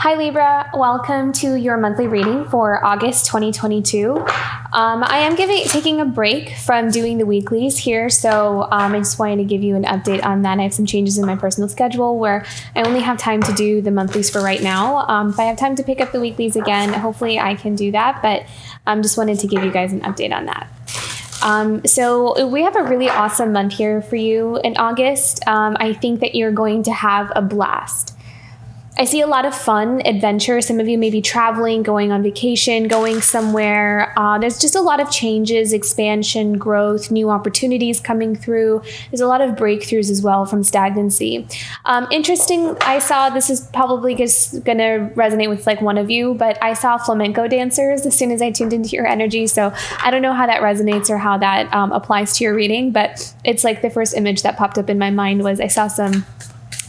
Hi Libra, welcome to your monthly reading for August 2022. I am taking a break from doing the weeklies here, so I just wanted to give you an update on that. I have some changes in my personal schedule where I only have time to do the monthlies for right now. If I have time to pick up the weeklies again, hopefully I can do that, but just wanted to give you guys an update on that. So we have a really awesome month here for you in August. I think that you're going to have a blast. I see a lot of fun, adventure. Some of you may be traveling, going on vacation, going somewhere. There's just a lot of changes, expansion, growth, new opportunities coming through. There's a lot of breakthroughs as well from stagnancy. Interesting, I saw, this is probably just going to resonate with like one of you, but I saw flamenco dancers as soon as I tuned into your energy. So I don't know how that resonates or how that applies to your reading, but it's like the first image that popped up in my mind was I saw some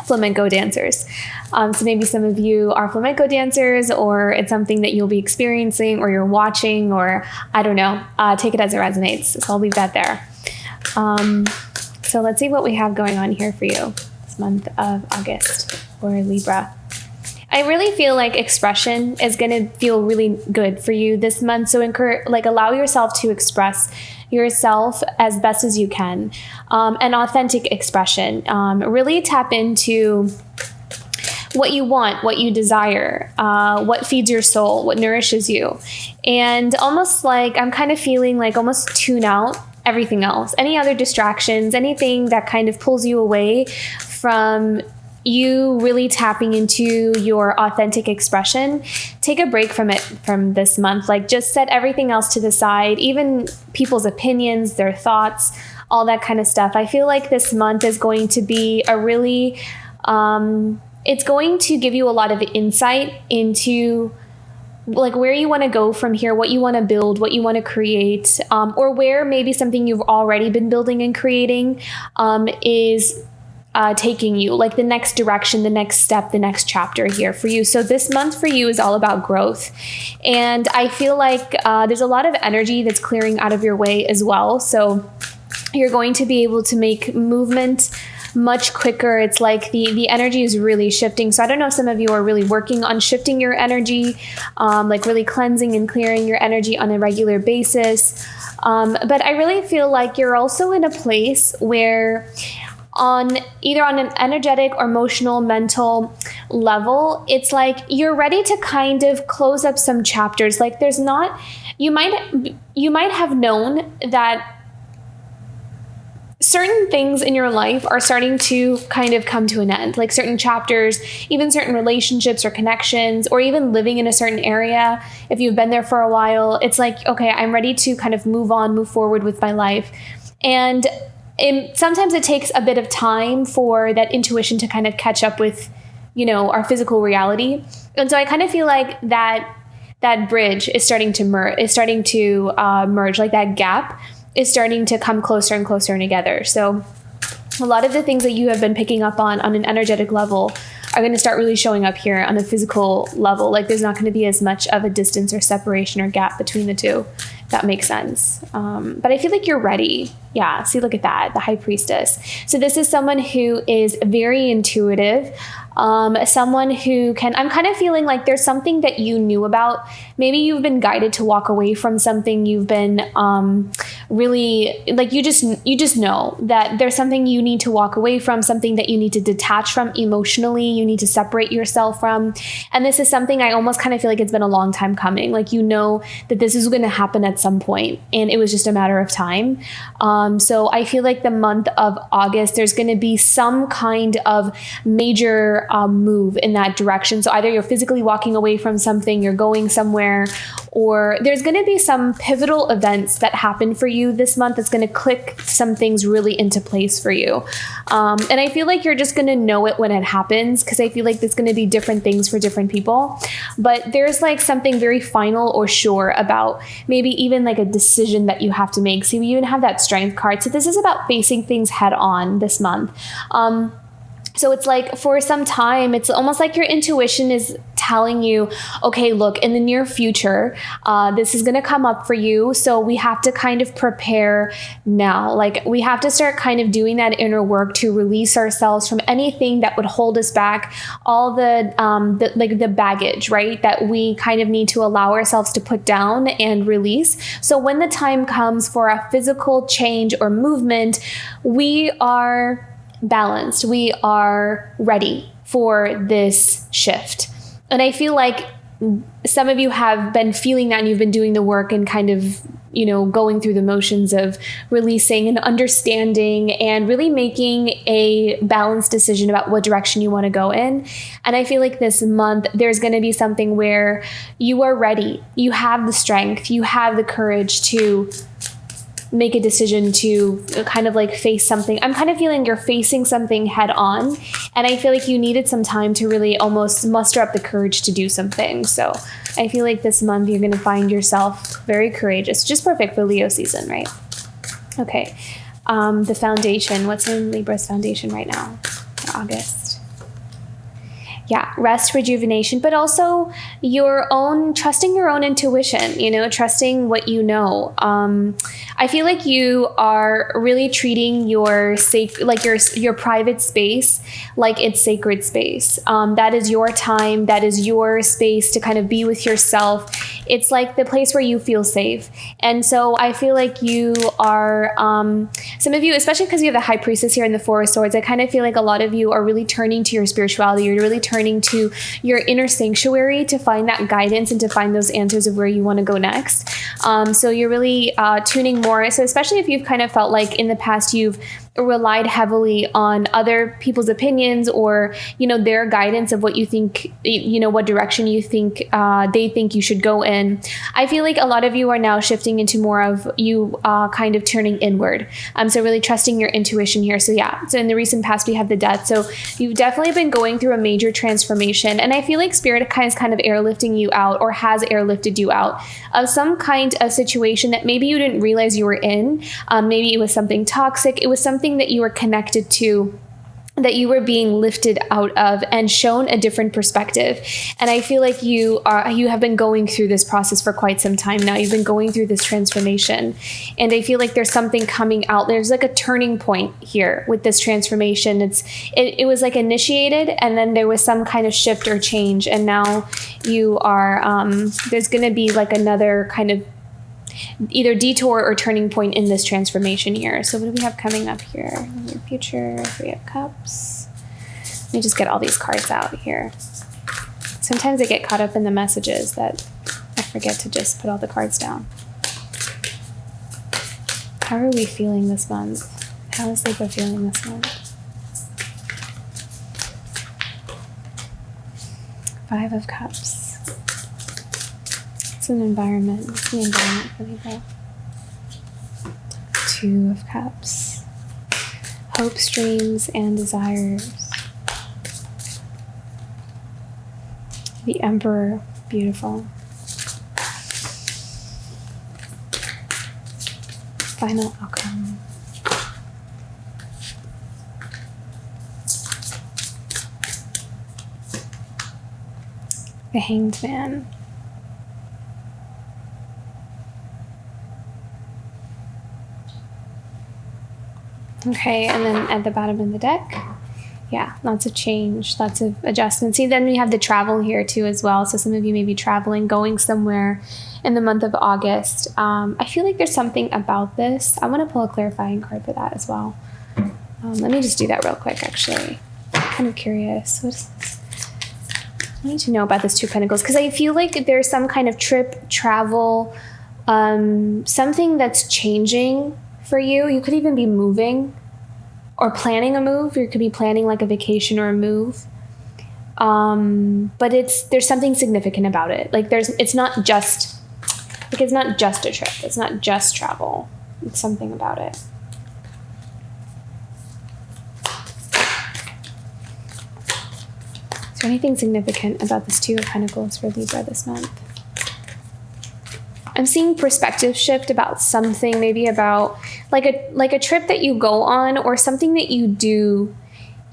flamenco dancers. So maybe some of you are flamenco dancers, or it's something that you'll be experiencing or you're watching, or I don't know, take it as it resonates. So I'll leave that there. So let's see what we have going on here for you this month of August for Libra. I really feel like expression is going to feel really good for you this month. So allow yourself to express yourself as best as you can. An authentic expression. Really tap into what you want, what you desire, what feeds your soul, what nourishes you. And almost like I'm kind of feeling like almost tune out everything else, any other distractions, anything that kind of pulls you away from you really tapping into your authentic expression. Take a break from it from this month. Like just set everything else to the side, even people's opinions, their thoughts, all that kind of stuff. I feel like this month is going to be a really, it's going to give you a lot of insight into like where you want to go from here, what you want to build, what you want to create, or where maybe something you've already been building and creating is taking you, like the next direction, the next step, the next chapter here for you. So this month for you is all about growth. And I feel like there's a lot of energy that's clearing out of your way as well. So you're going to be able to make movement much quicker. It's like the energy is really shifting. So I don't know if some of you are really working on shifting your energy, like really cleansing and clearing your energy on a regular basis. But I really feel like you're also in a place where either on an energetic or emotional, mental level, it's like you're ready to kind of close up some chapters. Like you might have known that certain things in your life are starting to kind of come to an end, like certain chapters, even certain relationships or connections, or even living in a certain area. If you've been there for a while, it's like, okay, I'm ready to kind of move forward with my life. And sometimes it takes a bit of time for that intuition to kind of catch up with, our physical reality. And so I kind of feel like that bridge is starting to merge, like that gap is starting to come closer and closer together. So a lot of the things that you have been picking up on an energetic level are going to start really showing up here on a physical level. Like there's not going to be as much of a distance or separation or gap between the two. If that makes sense. But I feel like you're ready. Yeah. See, look at that. The High Priestess. So this is someone who is very intuitive. Someone who I'm kind of feeling like there's something that you knew about. Maybe you've been guided to walk away from something. You've been really like you just know that there's something you need to walk away from, something that you need to detach from emotionally. You need to separate yourself from. And this is something I almost kind of feel like it's been a long time coming. Like that this is going to happen at some point, and it was just a matter of time. So I feel like the month of August, there's going to be some kind of major move in that direction. So either you're physically walking away from something, you're going somewhere, or there's going to be some pivotal events that happen for you this month that's going to click some things really into place for you. And I feel like you're just going to know it when it happens, because I feel like there's going to be different things for different people. But there's like something very final or sure about maybe even like a decision that you have to make. So you even have that Strength card. So this is about facing things head on this month. So it's like for some time, it's almost like your intuition is telling you, okay, look, in the near future, this is going to come up for you. So we have to kind of prepare now. Like we have to start kind of doing that inner work to release ourselves from anything that would hold us back, all the baggage, right? That we kind of need to allow ourselves to put down and release. So when the time comes for a physical change or movement, we are balanced. We are ready for this shift. And I feel like some of you have been feeling that and you've been doing the work and kind of, going through the motions of releasing and understanding and really making a balanced decision about what direction you want to go in. And I feel like this month, there's going to be something where you are ready. You have the strength, you have the courage to make a decision to kind of like face something. I'm kind of feeling you're facing something head on. And I feel like you needed some time to really almost muster up the courage to do something. So I feel like this month you're going to find yourself very courageous. Just perfect for Leo season, right? Okay. The foundation. What's in Libra's foundation right now for August? Yeah, rest, rejuvenation, but also trusting your own intuition, trusting what you know. I feel like you are really treating your private space like it's sacred space. That is your time. That is your space to kind of be with yourself. It's like the place where you feel safe. And so I feel like you are, some of you, especially because you have the High Priestess here in the Four of Swords, I kind of feel like a lot of you are really turning to your spirituality. You're really turning to your inner sanctuary to find that guidance and to find those answers of where you want to go next. So you're really tuning more. So especially if you've kind of felt like in the past you've relied heavily on other people's opinions or, their guidance of what you think, what direction you think they think you should go in. I feel like a lot of you are now shifting into more of you kind of turning inward. So really trusting your intuition here. So yeah, so in the recent past, we have the Death. So you've definitely been going through a major transformation. And I feel like Spirit is kind of airlifting you out or has airlifted you out of some kind of situation that maybe you didn't realize you were in. Maybe it was something toxic. It was something that you were connected to, that you were being lifted out of and shown a different perspective. And I feel like you have been going through this process for quite some time now. You've been going through this transformation. And I feel like there's something coming out. There's like a turning point here with this transformation. It was like initiated and then there was some kind of shift or change. And now you are, there's going to be like another kind of either detour or turning point in this transformation here. So what do we have coming up here in your future? 3 of Cups. Let me just get all these cards out here. Sometimes I get caught up in the messages that I forget to just put all the cards down. How are we feeling this month? How is Libra feeling this month? 5 of Cups. It's an environment. It's the environment for Libra. 2 of Cups. Hopes, dreams, and desires. The Emperor. Beautiful. Final outcome. The Hanged Man. Okay, and then at the bottom of the deck, yeah, lots of change, lots of adjustments. See, then we have the travel here too as well. So some of you may be traveling, going somewhere in the month of August. I feel like there's something about this. I want to pull a clarifying card for that as well. Let me just do that real quick, actually. I'm kind of curious. What is this? I need to know about this 2 of Pentacles because I feel like there's some kind of trip, travel, something that's changing for you. You could even be moving or planning a move. You could be planning like a vacation or a move. But there's something significant about it. Like it's not just a trip. It's not just travel. It's something about it. Is there anything significant about this 2 of Pentacles for Libra this month? I'm seeing perspective shift about something, maybe about like a trip that you go on or something that you do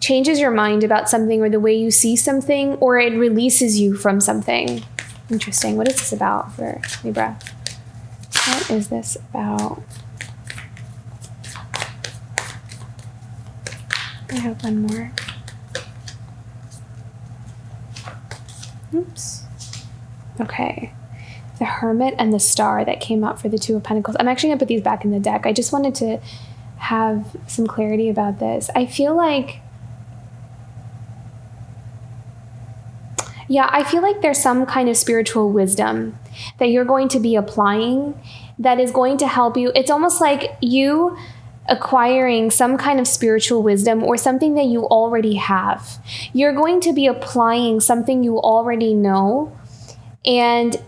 changes your mind about something or the way you see something, or it releases you from something. Interesting. What is this about for Libra? What is this about? I have one more. Oops. Okay. The Hermit and the Star that came out for the Two of Pentacles. I'm actually going to put these back in the deck. I just wanted to have some clarity about this. I feel like, I feel like there's some kind of spiritual wisdom that you're going to be applying that is going to help you. It's almost like you acquiring some kind of spiritual wisdom or something that you already have. You're going to be applying something you already know, and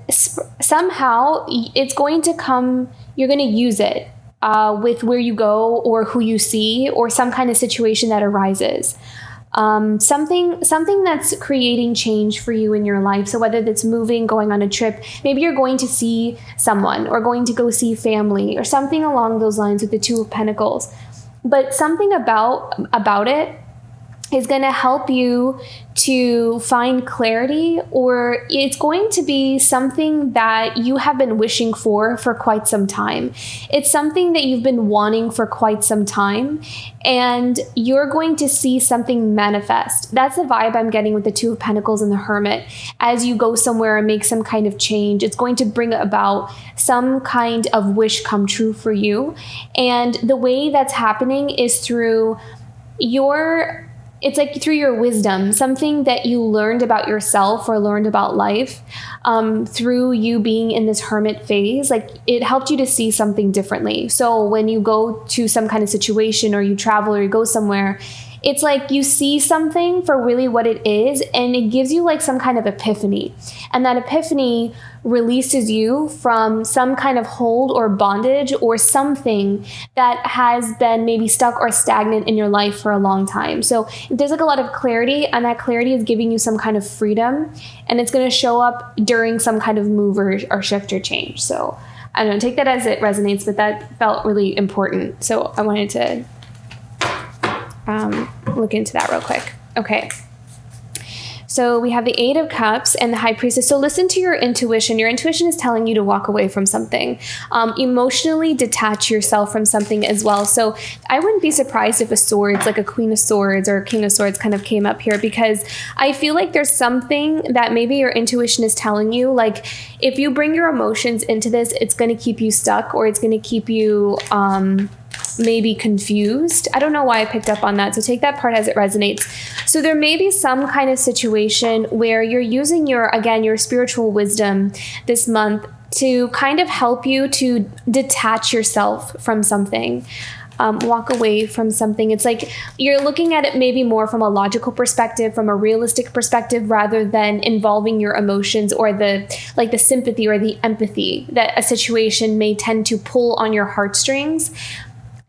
somehow it's going to come, you're going to use it with where you go or who you see or some kind of situation that arises. Something that's creating change for you in your life. So whether that's moving, going on a trip, maybe you're going to see someone or going to go see family or something along those lines with the Two of Pentacles. But something about it is going to help you to find clarity, or it's going to be something that you have been wishing for quite some time. It's something that you've been wanting for quite some time, and you're going to see something manifest. That's the vibe I'm getting with the Two of Pentacles and the Hermit. As you go somewhere and make some kind of change, it's going to bring about some kind of wish come true for you. And the way that's happening is through it's like through your wisdom, something that you learned about yourself or learned about life through you being in this hermit phase. Like, it helped you to see something differently. So when you go to some kind of situation or you travel or you go somewhere, it's like you see something for really what it is, and it gives you like some kind of epiphany. And that epiphany releases you from some kind of hold or bondage or something that has been maybe stuck or stagnant in your life for a long time. So there's like a lot of clarity, and that clarity is giving you some kind of freedom, and it's going to show up during some kind of move or shift or change. So I don't know, take that as it resonates, but that felt really important. So I wanted to look into that real quick. Okay. So we have the Eight of Cups and the High Priestess. So listen to your intuition. Your intuition is telling you to walk away from something. Emotionally detach yourself from something as well. So I wouldn't be surprised if a swords, like a Queen of Swords or a King of Swords, kind of came up here, because I feel like there's something that maybe your intuition is telling you. Like, if you bring your emotions into this, it's going to keep you stuck, or it's going to keep you maybe confused. I don't know why I picked up on that. So take that part as it resonates. So there may be some kind of situation where you're using your spiritual wisdom this month to kind of help you to detach yourself from something. Walk away from something. It's like you're looking at it maybe more from a logical perspective, from a realistic perspective, rather than involving your emotions or the sympathy or the empathy that a situation may tend to pull on your heartstrings.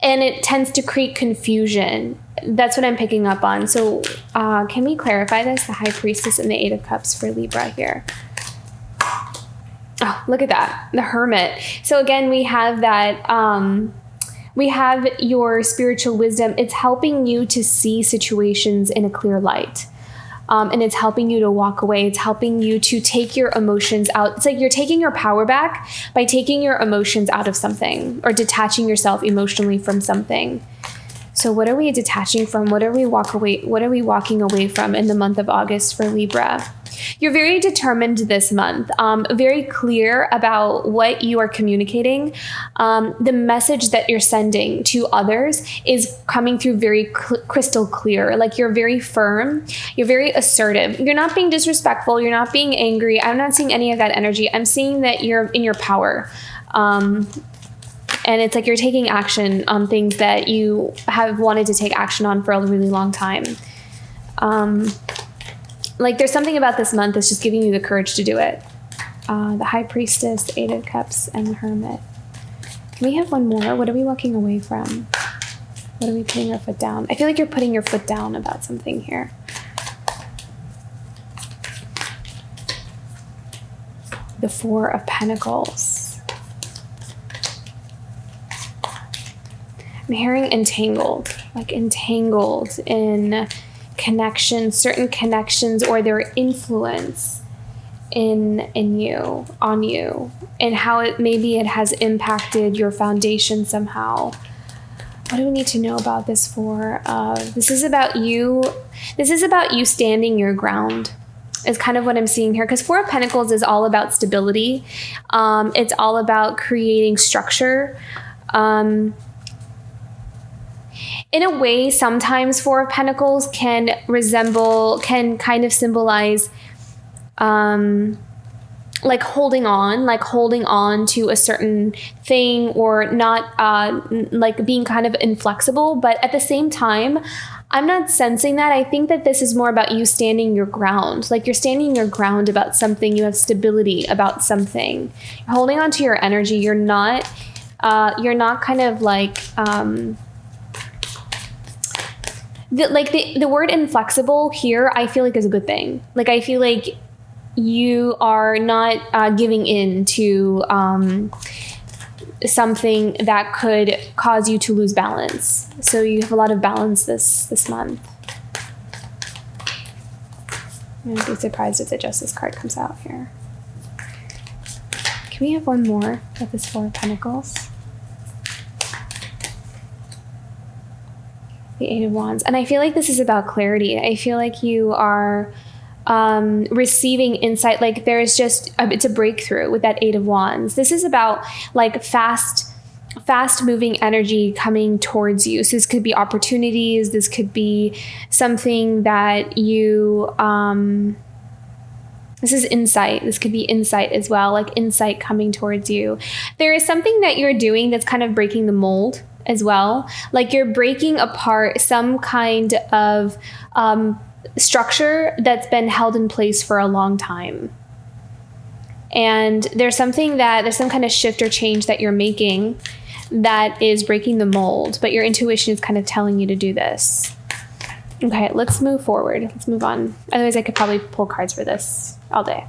And it tends to create confusion. That's what I'm picking up on. So can we clarify this? The High Priestess and the Eight of Cups for Libra here. Oh, look at that. The Hermit. So again, we have that. We have your spiritual wisdom. It's helping you to see situations in a clear light. And it's helping you to walk away. It's helping you to take your emotions out. It's like you're taking your power back by taking your emotions out of something, or detaching yourself emotionally from something. So what are we detaching from? What are we walking away from in the month of August for Libra? You're very determined this month, very clear about what you are communicating. The message that you're sending to others is coming through very crystal clear. Like, you're very firm, you're very assertive. You're not being disrespectful, you're not being angry. I'm not seeing any of that energy. I'm seeing that you're in your power. And it's like you're taking action on things that you have wanted to take action on for a really long time. Like, there's something about this month that's just giving you the courage to do it. The High Priestess, the Eight of Cups, and the Hermit. Can we have one more? What are we walking away from? What are we putting our foot down? I feel like you're putting your foot down about something here. The Four of Pentacles. I'm hearing entangled. Like, entangled in certain connections or their influence in you, on you, and how it has impacted your foundation somehow. What do we need to know about this for? This is about you. This is about you standing your ground, is kind of what I'm seeing here. Because Four of Pentacles is all about stability. It's all about creating structure. In a way, sometimes Four of Pentacles can kind of symbolize like holding on to a certain thing, or not like being kind of inflexible. But at the same time, I'm not sensing that. I think that this is more about you standing your ground. Like you're standing your ground about something. You have stability about something. You're holding on to your energy. You're not kind of like the word inflexible here, I feel like is a good thing. Like I feel like you are not giving in to something that could cause you to lose balance. So you have a lot of balance this month. I'm gonna be surprised if the Justice card comes out here. Can we have one more of this Four of Pentacles? The Eight of Wands. And I feel like this is about clarity. I feel like you are receiving insight. Like there's just it's a breakthrough with that Eight of Wands. This is about like fast moving energy coming towards you. So this could be opportunities. This could be something that you this is insight. This could be insight as well, like insight coming towards you. There is something that you're doing that's kind of breaking the mold as well. Like you're breaking apart some kind of structure that's been held in place for a long time. And there's some kind of shift or change that you're making that is breaking the mold, but your intuition is kind of telling you to do this. Okay, let's move forward. Let's move on. Otherwise I could probably pull cards for this all day.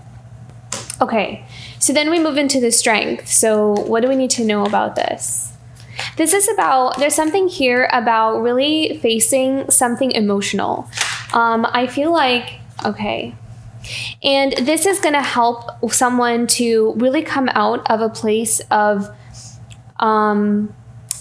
Okay, so then we move into the Strength. So what do we need to know about this? This is about, there's something here about really facing something emotional. I feel like, okay. And this is going to help someone to really come out of a place of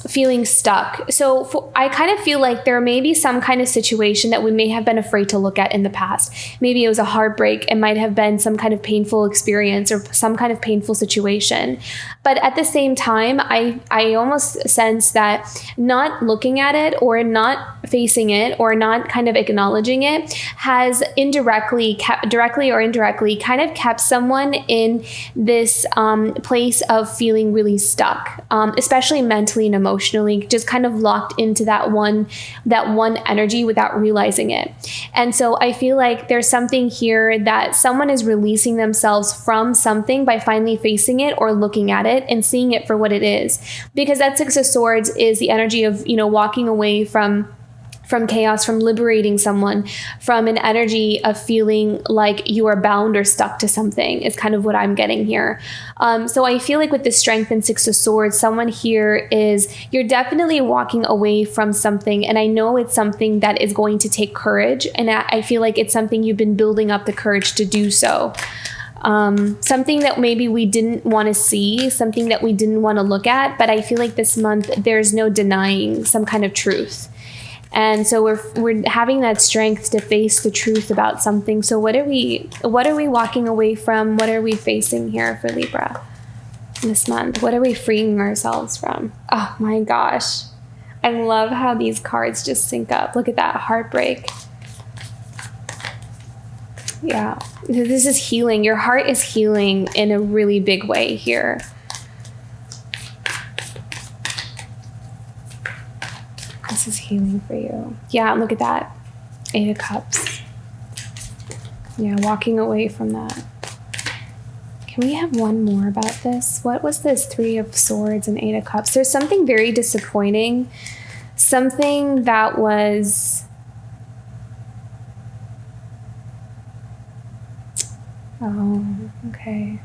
feeling stuck. So I kind of feel like there may be some kind of situation that we may have been afraid to look at in the past. Maybe it was a heartbreak. It might have been some kind of painful experience or some kind of painful situation. But at the same time, I almost sense that not looking at it or not facing it or not kind of acknowledging it has directly or indirectly kind of kept someone in this place of feeling really stuck, especially mentally and emotionally, just kind of locked into that one energy without realizing it. And so I feel like there's something here that someone is releasing themselves from something by finally facing it or looking at it and seeing it for what it is. Because that Six of Swords is the energy of, walking away from chaos, from liberating someone, from an energy of feeling like you are bound or stuck to something is kind of what I'm getting here. So I feel like with the Strength and Six of Swords, someone here you're definitely walking away from something. And I know it's something that is going to take courage. And I feel like it's something you've been building up the courage to do so. Something that maybe we didn't want to see, something that we didn't want to look at. But I feel like this month, there's no denying some kind of truth. And so we're having that strength to face the truth about something. So what are we walking away from? What are we facing here for Libra this month? What are we freeing ourselves from? Oh my gosh. I love how these cards just sync up. Look at that heartbreak. Yeah, this is healing. Your heart is healing in a really big way here. This is healing for you. Yeah, look at that. Eight of Cups. Yeah, walking away from that. Can we have one more about this? What was this Three of Swords and Eight of Cups? There's something very disappointing. Something that was... Oh, okay.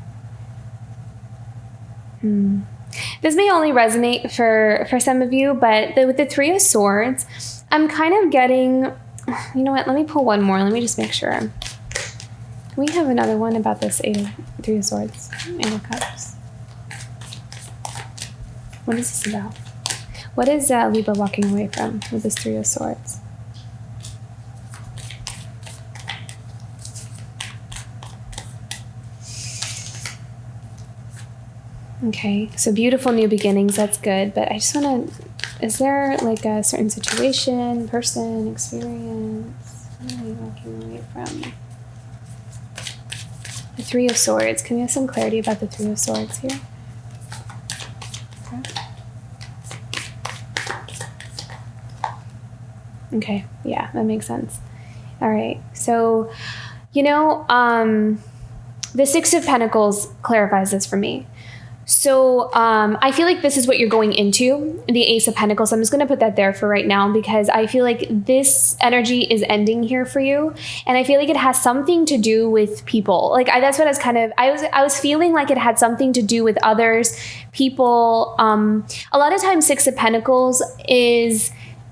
This may only resonate for some of you, but with the Three of Swords, I'm kind of getting... you know what? Let me pull one more. Let me just make sure. We have another one about this Three of Swords, Eight of Cups. What is this about? What is Libra walking away from with this Three of Swords? Okay, so beautiful new beginnings, that's good. But I just want to, is there like a certain situation, person, experience? What are you walking away from? The Three of Swords. Can we have some clarity about the Three of Swords here? Okay, yeah, that makes sense. All right, so, the Six of Pentacles clarifies this for me. So I feel like this is what you're going into, the Ace of Pentacles. I'm just going to put that there for right now because I feel like this energy is ending here for you. And I feel like it has something to do with people. Like that's what I was I was feeling like it had something to do with others, people. A lot of times Six of Pentacles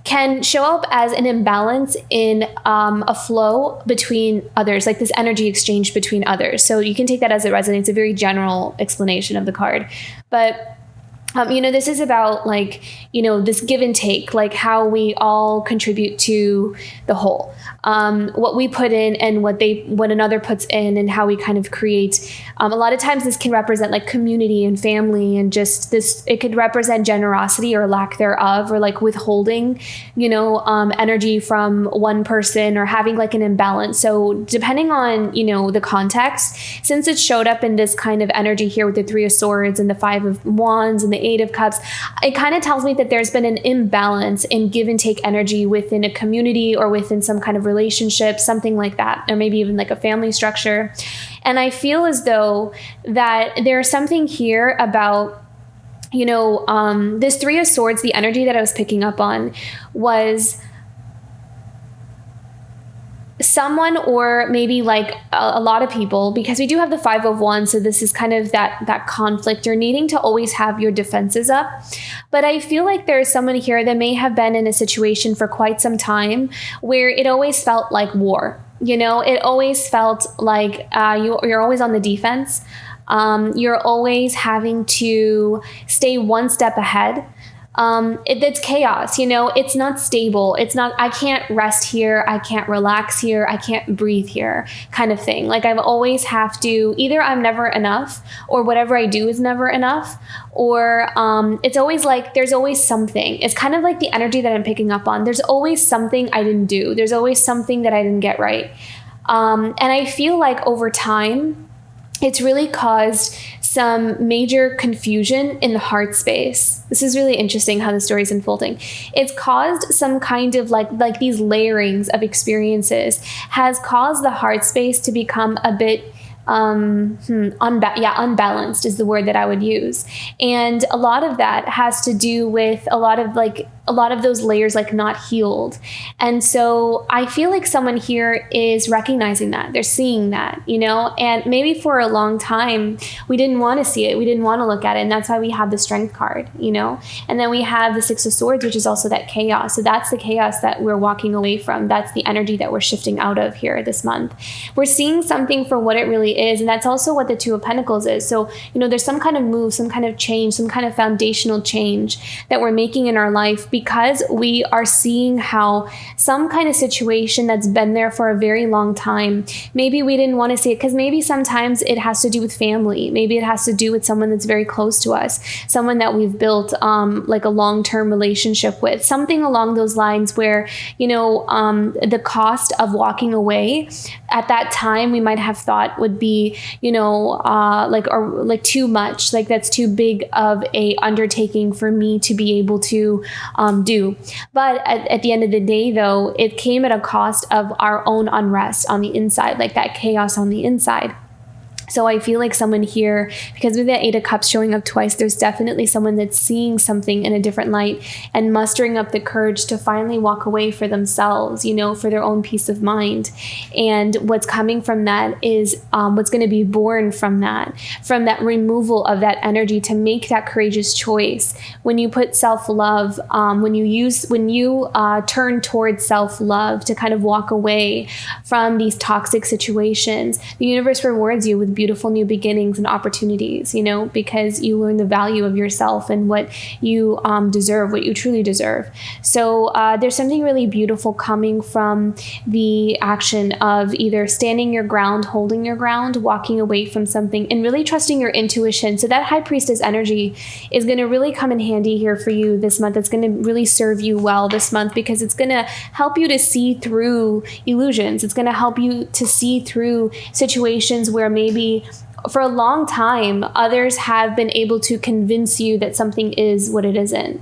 can show up as an imbalance in a flow between others, like this energy exchange between others. So you can take that as it resonates, a very general explanation of the card. But this is about like, this give and take, like how we all contribute to the whole, what we put in and what another puts in and how we kind of create. A lot of times this can represent like community and family and just this, it could represent generosity or lack thereof, or like withholding, energy from one person or having like an imbalance. So depending on, the context, since it showed up in this kind of energy here with the Three of Swords and the Five of Wands and the Eight of Cups, it kind of tells me that there's been an imbalance in give and take energy within a community or within some kind of relationship, something like that, or maybe even like a family structure. And I feel as though that there's something here about, this Three of Swords, the energy that I was picking up on was someone, or maybe like a lot of people, because we do have the Five of Wands. So this is kind of that conflict. You're needing to always have your defenses up. But I feel like there's someone here that may have been in a situation for quite some time where it always felt like war. It always felt like you're always on the defense. You're always having to stay one step ahead. It's chaos, it's not stable. It's not, I can't rest here. I can't relax here. I can't breathe here kind of thing. Like I've always have to, either I'm never enough or whatever I do is never enough, or it's always like, there's always something. It's kind of like the energy that I'm picking up on. There's always something I didn't do. There's always something that I didn't get right. And I feel like over time, it's really caused some major confusion in the heart space. This is really interesting how the story is unfolding. It's caused some kind of like these layerings of experiences has caused the heart space to become a bit unbalanced is the word that I would use. And a lot of that has to do with a lot of those layers like not healed. And so I feel like someone here is recognizing that. They're seeing that, and maybe for a long time we didn't want to see it. We didn't want to look at it. And that's why we have the Strength card, and then we have the Six of Swords, which is also that chaos. So that's the chaos that we're walking away from. That's the energy that we're shifting out of here this month. We're seeing something for what it really is. And that's also what the Two of Pentacles is. So, there's some kind of move, some kind of change, some kind of foundational change that we're making in our life because we are seeing how some kind of situation that's been there for a very long time, maybe we didn't want to see it because maybe sometimes it has to do with family. Maybe it has to do with someone that's very close to us, someone that we've built like a long-term relationship with, something along those lines where, the cost of walking away at that time we might have thought would be, like too much, like that's too big of a undertaking for me to be able to do. But at the end of the day, though, it came at a cost of our own unrest on the inside, like that chaos on the inside. So I feel like someone here, because with that 8 of Cups showing up twice, there's definitely someone that's seeing something in a different light and mustering up the courage to finally walk away for themselves, you know, for their own peace of mind. And what's coming from that is what's going to be born from that removal of that energy to make that courageous choice. When you put self-love, when you turn towards self-love to kind of walk away from these toxic situations, the universe rewards you with beautiful new beginnings and opportunities, you know, because you learn the value of yourself and what you deserve, what you truly deserve. So there's something really beautiful coming from the action of either standing your ground, holding your ground, walking away from something, and really trusting your intuition. So that High Priestess energy is going to really come in handy here for you this month. It's going to really serve you well this month because it's going to help you to see through illusions. It's going to help you to see through situations where maybe for a long time, others have been able to convince you that something is what it isn't.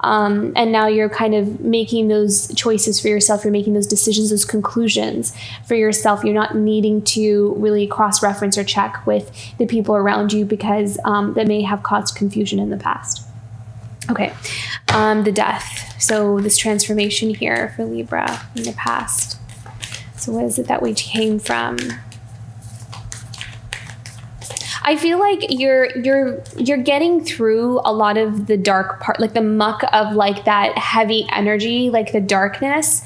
And now you're kind of making those choices for yourself. You're making those decisions, those conclusions for yourself. You're not needing to really cross-reference or check with the people around you because that may have caused confusion in the past. Okay, the Death. So this transformation here for Libra in the past. So what is it that we came from? I feel like you're getting through a lot of the dark part, like the muck of like that heavy energy, like the darkness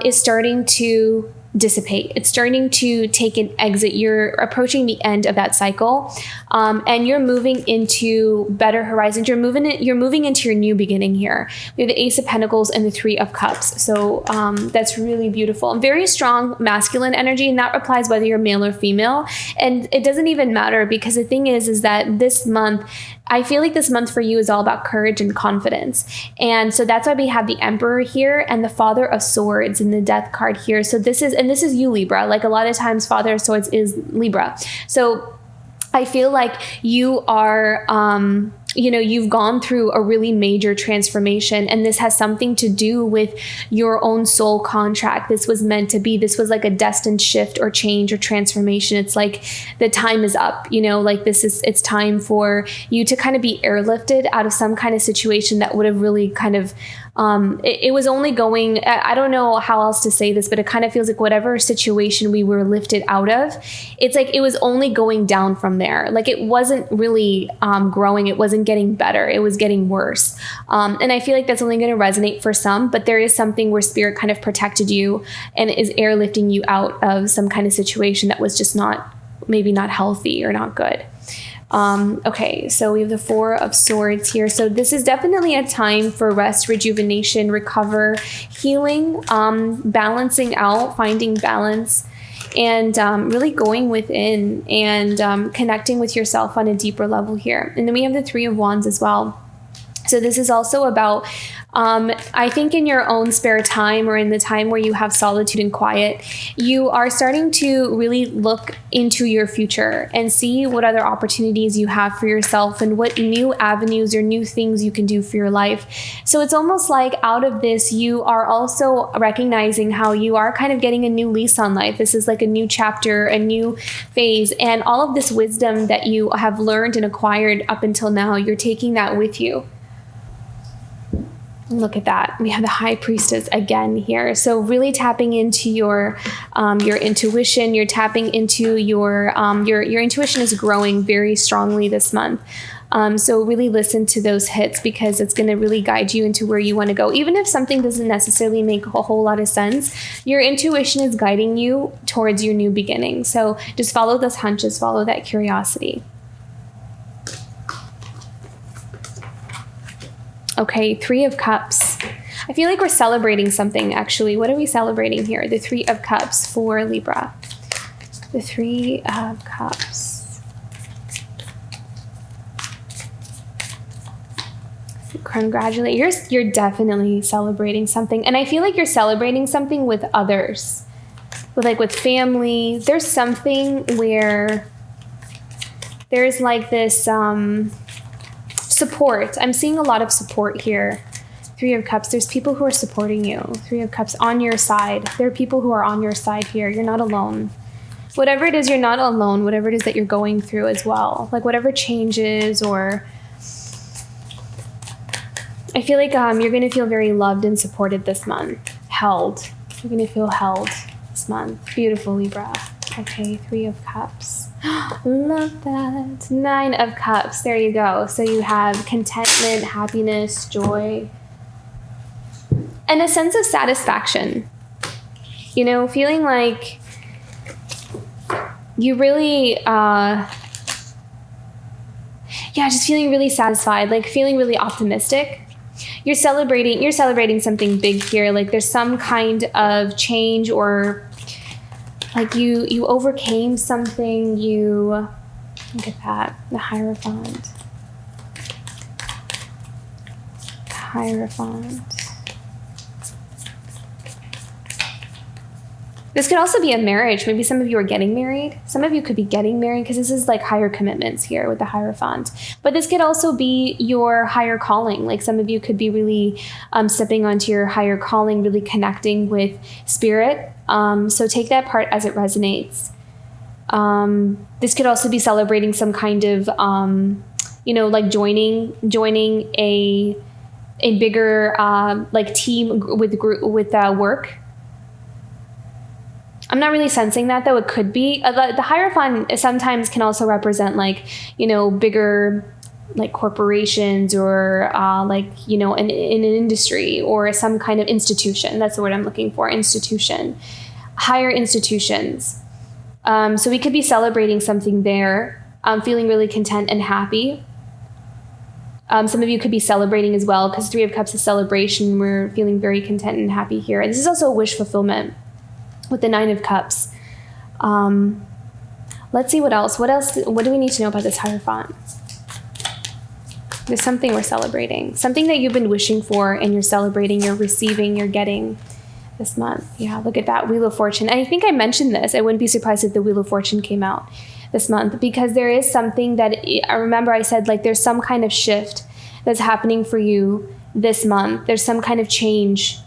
is starting to dissipate. It's starting to take an exit. You're approaching the end of that cycle, and you're moving into better horizons. You're moving into your new beginning here. We have the Ace of Pentacles and the 3 of Cups. So that's really beautiful and very strong masculine energy, and that applies whether you're male or female. And it doesn't even matter because the thing is that this month, I feel like this month for you is all about courage and confidence. And so that's why we have the Emperor here and the Father of Swords in the Death card here. So this is you, Libra. Like a lot of times Father of Swords is Libra. So I feel like you are, you've gone through a really major transformation, and this has something to do with your own soul contract. This was meant to be. This was like a destined shift or change or transformation. It's like the time is up, like it's time for you to kind of be airlifted out of some kind of situation that would have really kind of it was only going, I don't know how else to say this, but it kind of feels like whatever situation we were lifted out of, it's like it was only going down from there. Like it wasn't really growing. It wasn't getting better. It was getting worse. And I feel like that's only going to resonate for some, but there is something where Spirit kind of protected you and is airlifting you out of some kind of situation that was just maybe not healthy or not good. Okay, so we have the 4 of Swords here. So this is definitely a time for rest, rejuvenation, recover, healing, balancing out, finding balance, and really going within and connecting with yourself on a deeper level here. And then we have the 3 of Wands as well. So this is also about, I think in your own spare time or in the time where you have solitude and quiet, you are starting to really look into your future and see what other opportunities you have for yourself and what new avenues or new things you can do for your life. So it's almost like out of this, you are also recognizing how you are kind of getting a new lease on life. This is like a new chapter, a new phase, and all of this wisdom that you have learned and acquired up until now, you're taking that with you. Look at that. We have the High Priestess again here. So really tapping into your intuition. You're tapping into your intuition is growing very strongly this month. So really listen to those hits because it's going to really guide you into where you want to go. Even if something doesn't necessarily make a whole lot of sense, your intuition is guiding you towards your new beginning. So just follow those hunches, follow that curiosity. Okay, 3 of Cups. I feel like we're celebrating something, actually. What are we celebrating here? The 3 of Cups for Libra. The 3 of Cups. Congratulate. You're definitely celebrating something. And I feel like you're celebrating something with others. With family. There's something where there's like this... support. I'm seeing a lot of support here. 3 of Cups. There's people who are supporting you. 3 of Cups on your side. There are people who are on your side here. You're not alone. whatever it is, you're not alone, whatever it is that you're going through as well. Like whatever changes, or I feel like you're going to feel very loved and supported this month. Held. You're going to feel held this month. Beautiful, Libra. Okay, 3 of Cups. Love that. 9 of Cups. There you go. So you have contentment, happiness, joy, and a sense of satisfaction. You know, feeling like you really, just feeling really satisfied, like feeling really optimistic. You're celebrating something big here. Like there's some kind of change, or like you overcame something. Look at that, the Hierophant. This could also be a marriage. Maybe some of you are getting married. Some of you could be getting married, because this is like higher commitments here with the Hierophant. But this could also be your higher calling. Like some of you could be really stepping onto your higher calling, really connecting with spirit. So take that part as it resonates. This could also be celebrating some kind of, like joining a bigger like team with work. I'm not really sensing that, though. It could be. The Hierophant sometimes can also represent like, bigger like corporations, or in an industry, or some kind of institution. That's the word I'm looking for. Institution. Higher institutions. So we could be celebrating something there. Feeling really content and happy. Some of you could be celebrating as well, because 3 of Cups is celebration. We're feeling very content and happy here. And this is also a wish fulfillment with the 9 of Cups. Let's see what else. What do we need to know about this Hierophant? There's something we're celebrating. Something that you've been wishing for, and you're celebrating, you're receiving, you're getting this month. Yeah, look at that. Wheel of Fortune. And I think I mentioned this. I wouldn't be surprised if the Wheel of Fortune came out this month, because there is something that, I remember I said, like, there's some kind of shift that's happening for you this month. There's some kind of change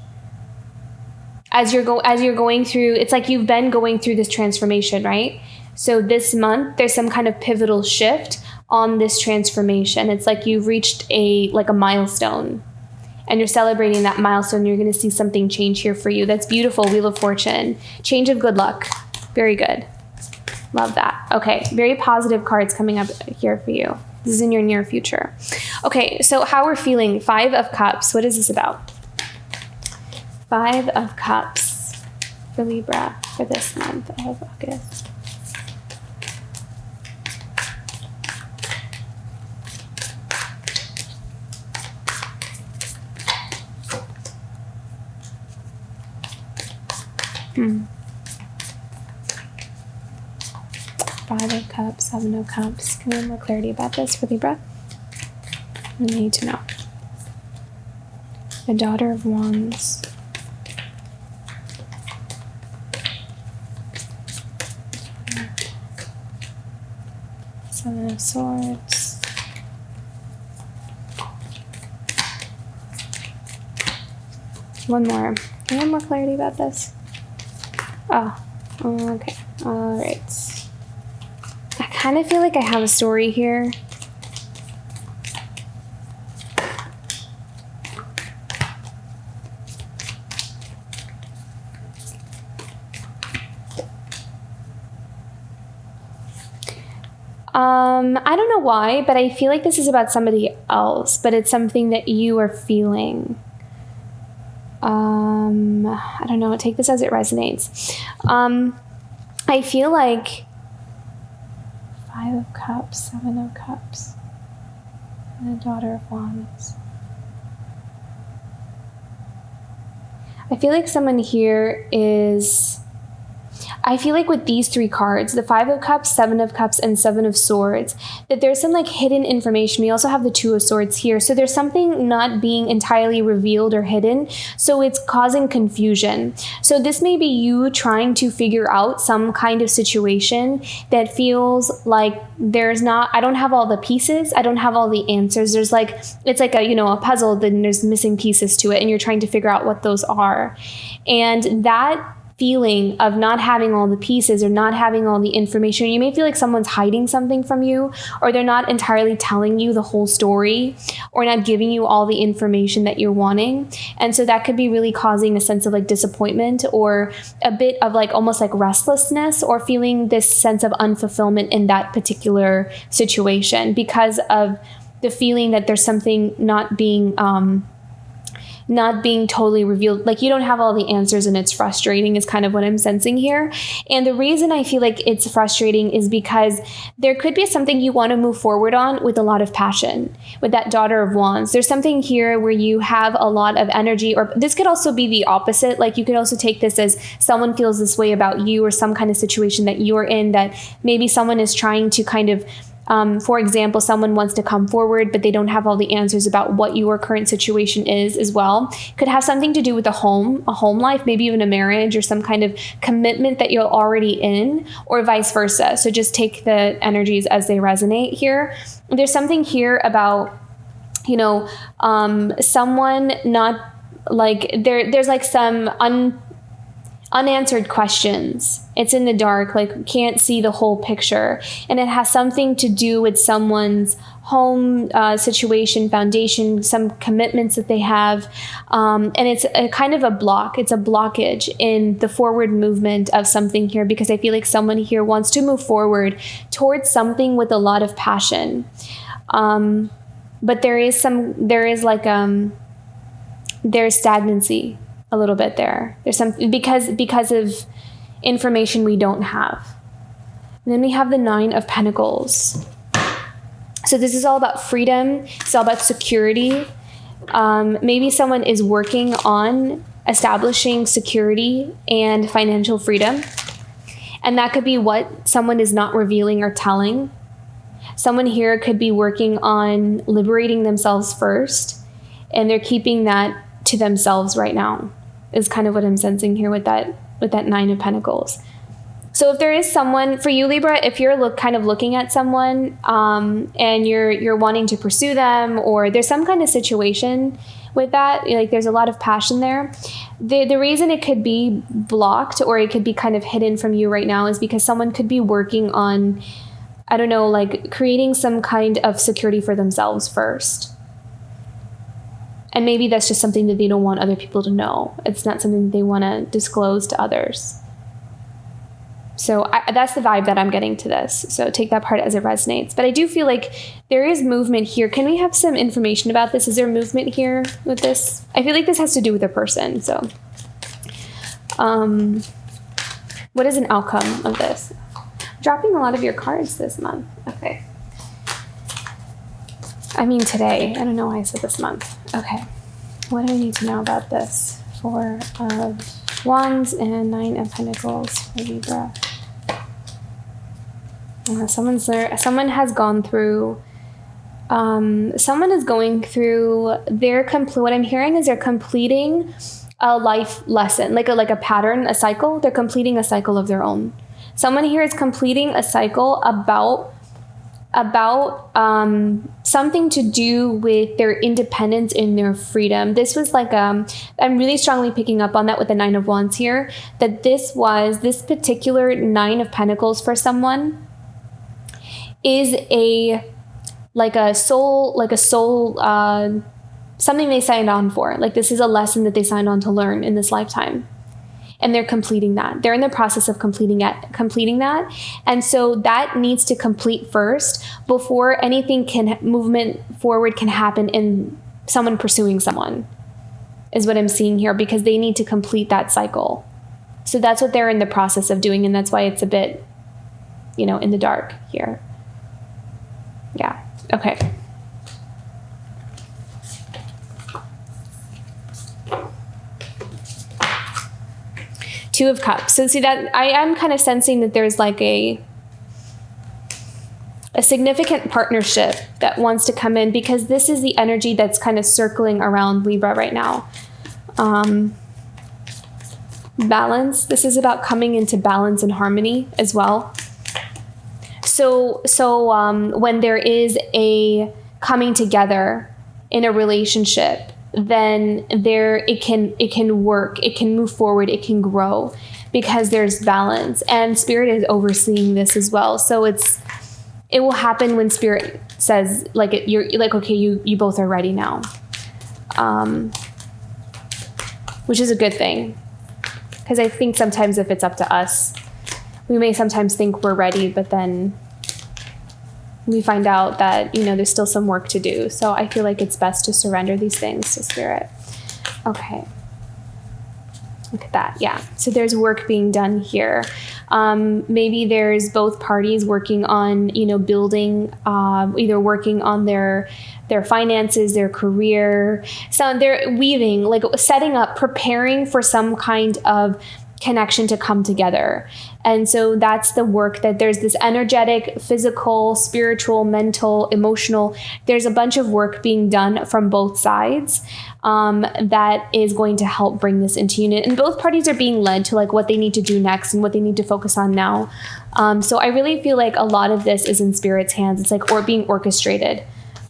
as you're going through. It's like you've been going through this transformation, right? So this month, there's some kind of pivotal shift on this transformation. It's like you've reached a milestone, and you're celebrating that milestone. You're going to see something change here for you. That's beautiful. Wheel of Fortune. Change of good luck. Very good. Love that. Okay. Very positive cards coming up here for you. This is in your near future. Okay. So how we're feeling. 5 of Cups. What is this about? 5 of Cups for Libra for this month of August. Five of Cups, 7 of Cups. Can we have more clarity about this for Libra? We need to know. The Daughter of Wands. Seven of Swords. One more. Can we have more clarity about this? Oh, okay. All right. I kind of feel like I have a story here. I don't know why, but I feel like this is about somebody else, but it's something that you are feeling. I don't know. Take this as it resonates. I feel like 5 of Cups, 7 of Cups, and the Daughter of Wands. I feel like someone here is... I feel like with these 3 cards, the 5 of Cups, 7 of Cups, and 7 of Swords, that there's some like hidden information. We also have the 2 of Swords here. So there's something not being entirely revealed or hidden. So it's causing confusion. So this may be you trying to figure out some kind of situation that feels like I don't have all the pieces. I don't have all the answers. It's like a puzzle, then there's missing pieces to it, and you're trying to figure out what those are. And that feeling of not having all the pieces or not having all the information. You may feel like someone's hiding something from you, or they're not entirely telling you the whole story, or not giving you all the information that you're wanting. And so that could be really causing a sense of like disappointment, or a bit of like almost like restlessness, or feeling this sense of unfulfillment in that particular situation because of the feeling that there's something not being totally revealed. Like you don't have all the answers, and it's frustrating is kind of what I'm sensing here. And the reason I feel like it's frustrating is because there could be something you want to move forward on with a lot of passion. With that Daughter of Wands, there's something here where you have a lot of energy, or this could also be the opposite. Like you could also take this as someone feels this way about you, or some kind of situation that you're in, that maybe someone is trying to kind of for example, someone wants to come forward, but they don't have all the answers about what your current situation is as well. Could have something to do with a home life, maybe even a marriage, or some kind of commitment that you're already in, or vice versa. So just take the energies as they resonate here. There's something here about, someone not like there's like some unanswered questions. It's in the dark, like can't see the whole picture. And it has something to do with someone's home situation, foundation, some commitments that they have. And it's a kind of a block. It's a blockage in the forward movement of something here, because I feel like someone here wants to move forward towards something with a lot of passion. But there's stagnancy a little bit there. There's some because of information we don't have. And then we have the 9 of Pentacles. So this is all about freedom. It's all about security. Maybe someone is working on establishing security and financial freedom. And that could be what someone is not revealing or telling. Someone here could be working on liberating themselves first, and they're keeping that to themselves right now, is kind of what I'm sensing here with that 9 of Pentacles. So if there is someone for you, Libra, if you're looking at someone and you're wanting to pursue them, or there's some kind of situation with that, like there's a lot of passion there. The reason it could be blocked, or it could be kind of hidden from you right now, is because someone could be working on, I don't know, like creating some kind of security for themselves first. And maybe that's just something that they don't want other people to know. It's not something that they want to disclose to others. So that's the vibe that I'm getting to this. So take that part as it resonates. But I do feel like there is movement here. Can we have some information about this? Is there movement here with this? I feel like this has to do with a person. So what is an outcome of this? Dropping a lot of your cards this month. Okay. I mean today. I don't know why I said this month. Okay. What do I need to know about this? 4 of Wands and 9 of Pentacles for Libra. Someone has gone through, someone is going through what I'm hearing is they're completing a life lesson, like a pattern, a cycle. They're completing a cycle of their own. Someone here is completing a cycle about something to do with their independence and their freedom. This was like, I'm really strongly picking up on that with the 9 of Wands here, that this particular 9 of Pentacles for someone is something they signed on for. Like this is a lesson that they signed on to learn in this lifetime. And they're completing that. They're in the process of completing that. And so that needs to complete first before movement forward can happen in someone pursuing someone, is what I'm seeing here, because they need to complete that cycle. So that's what they're in the process of doing. And that's why it's a bit, in the dark here. Yeah. Okay. Two of Cups. So see that I am kind of sensing that there's like a significant partnership that wants to come in, because this is the energy that's kind of circling around Libra right now. Balance. This is about coming into balance and harmony as well. So when there is a coming together in a relationship, then it can work, it can move forward, it can grow. because there's balance, and Spirit is overseeing this as well. So it will happen when Spirit says, like, you're like, okay, you both are ready now, which is a good thing, because I think sometimes if it's up to us, we may sometimes think we're ready, but then we find out that, there's still some work to do. So I feel like it's best to surrender these things to Spirit. Okay. Look at that. Yeah. So there's work being done here. Maybe there's both parties working on, building, either working on their finances, their career. So they're weaving, like setting up, preparing for some kind of connection to come together. And so that's the work, that there's this energetic, physical, spiritual, mental, emotional. There's a bunch of work being done from both sides that is going to help bring this into unit. And both parties are being led to like what they need to do next and what they need to focus on now. So I really feel like a lot of this is in Spirit's hands. It's like being orchestrated